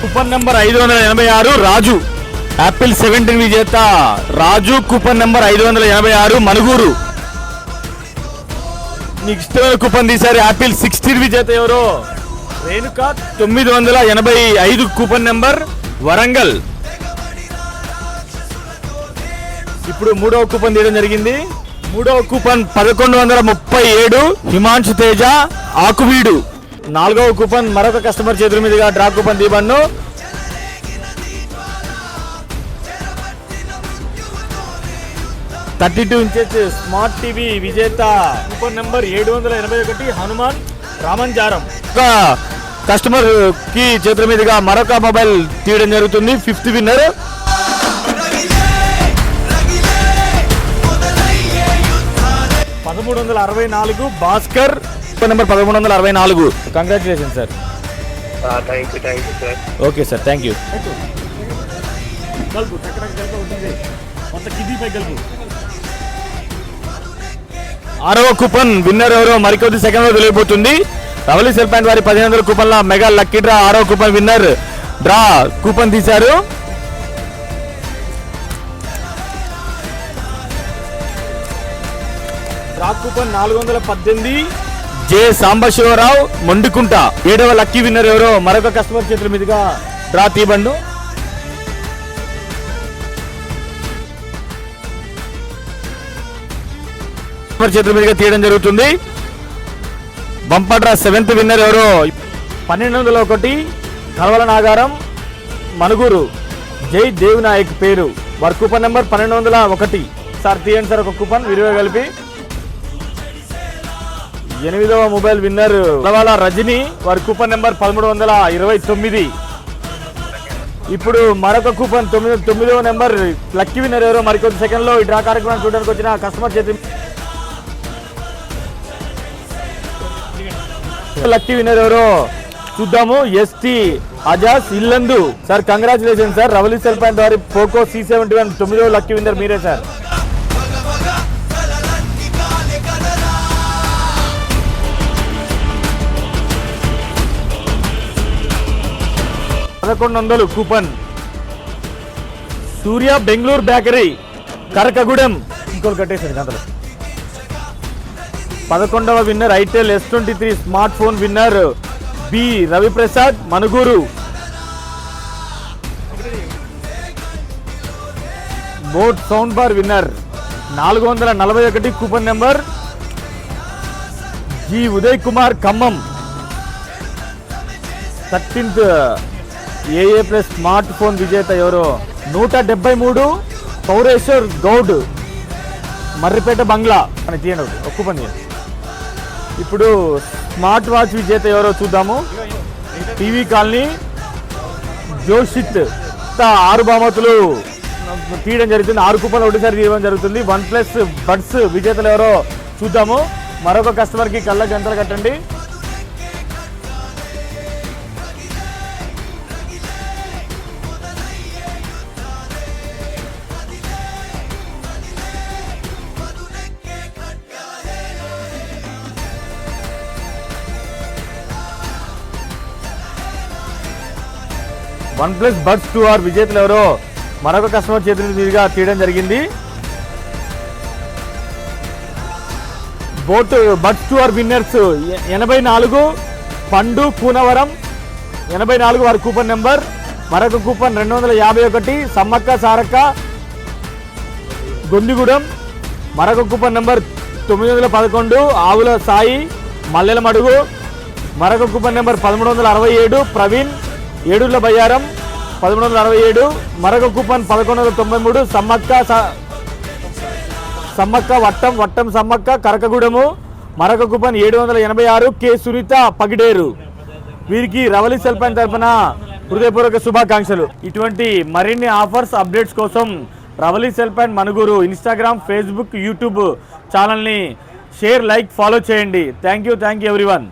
Coupon number 586 రాజు Apple 17 విజేత రాజు. Coupon number 586 Manuguru. నీకు ఇష్టమైన కూపన్ తీశారు. యాపిల్ 16 విజేత ఎవరో రేణుక 985 కూపన్ నెంబర్ వరంగల్. ఇప్పుడు మూడవ కూపన్ తీయడం జరిగింది. మూడవ కూపన్ 1137 హిమాంశు తేజ ఆకువీడు. నాలుగవ కూపన్ మరొక కస్టమర్ చేతుల మీదుగా డ్రా కూపన్ తీయబడ్ను. 32 ఇంచెస్ స్మార్ట్ టీవీ విజేత కూపన్ నెంబర్ 781 హనుమాన్ రామంజారం. ఒక కస్టమర్ కి చేతుల మీదుగా మరొక మొబైల్ తీయడం జరుగుతుంది. 5th winner 1364 Bhaskar. Coupon number 1364. Congratulation sir. Okay sir, thank you. ఆరవ కూపన్ విన్నర్ ఎవరో మరికొద్ది సెకండ్ లో తెలియబోతుంది. రవలి సెల్ పాయింట్ వారి 1500 కూపన్ల మెగా లక్కీ డ్రా. ఆరవ కూపన్ విన్నర్ డ్రా కూపన్ తీశారు. Draw coupon 418 J Sambasivarao Mondikunta. 7వ లక్కీ విన్నర్ ఎవరో మరొక కస్టమర్ చేతుల మీదుగా డ్రా తీయబడ్ను. చేతుల మీదుగా తీయడం జరుగుతుంది. బంపర్ డ్రా 7th విన్నర్ ఎవరో 1201 కలవల నాగారం మనుగూరు జై దేవినాయక్ పేరు. వారి కూపన్ నెంబర్ 1201. సార్ తీయండి సార్ ఒక కూపన్ విరిగా కలిపి. 8వ మొబైల్ విన్నర్ కలవాల రజని. వారి కూపన్ నెంబర్ 1329. ఇప్పుడు మరొక కూపన్ 9వ నెంబర్ లక్కీ విన్నర్ ఎవరో మరికొద్ది సెకండ్ లో ఈ డ్రా కార్యక్రమాన్ని చూడడానికి వచ్చిన కస్టమర్ చేతి లక్కీ విన్నర్ ఎవరో చూద్దాము. ఎస్టీ అజాస్ Yellandu. Sir congratulation sir. Ravali cell point వారి పోకో C71 9వ లక్కీ విన్నర్ మీరే sir. $1100 coupon Surya Bengaluru bakery Karakagudem. ఇంకోటి కట్టేసారు గంటలు. 11వ winner itel S23 smart phone winner B Raviprasad Manuguru. Boat sound bar winner 441 coupon number G Uday Kumar Khammam. 13th AA+ smart phone విజేత ఎవరో 173 పౌరేశ్వర్ గౌడ్ మర్రిపేట బంగ్లా అని తీయండి. ఒక కూపన్ తీయండి. ఇప్పుడు స్మార్ట్ వాచ్ విజేత ఎవరో చూద్దాము. TV colony Joshith. 6 బహుమతులు తీయడం జరుగుతుంది. 6 కూపన్లు ఒకటిసారి తీయడం జరుగుతుంది. OnePlus బడ్స్ విజేతలు ఎవరో చూద్దాము. మరొక కస్టమర్కి కళ్ళ గంటలు కట్టండి. OnePlus బడ్స్ 2R విజేతలు ఎవరో మరొక కస్టమర్ చేతుల మీదుగా తీయడం జరిగింది. బోట్ బడ్స్ 2R విన్నర్స్ 84 పండు కూనవరం. 84 వారి కూపన్ నెంబర్. మరొక కూపన్ 251 సమ్మక్క సారక్క గొందిగూడెం. మరొక కూపన్ నెంబర్ 911 ఆవుల సాయి మల్లెల మడుగు. మరొక కూపన్ నెంబర్ 1367 ప్రవీణ్ ఏడుళ్ల బయ్యారం 1367. మరొక కూపన్ 1193 సమ్మక్క వట్టం సమ్మక్క కరకగూడెము. మరొక కూపన్ 786 కె సునీత పగిడేరు. వీరికి రవలి సెల్ పాయింట్ తరఫున హృదయపూర్వక శుభాకాంక్షలు. ఇటువంటి మరిన్ని ఆఫర్స్ అప్డేట్స్ కోసం Ravali cell point Manuguru Instagram Facebook YouTube ఛానల్ని షేర్ లైక్ ఫాలో చేయండి. Thank you everyone.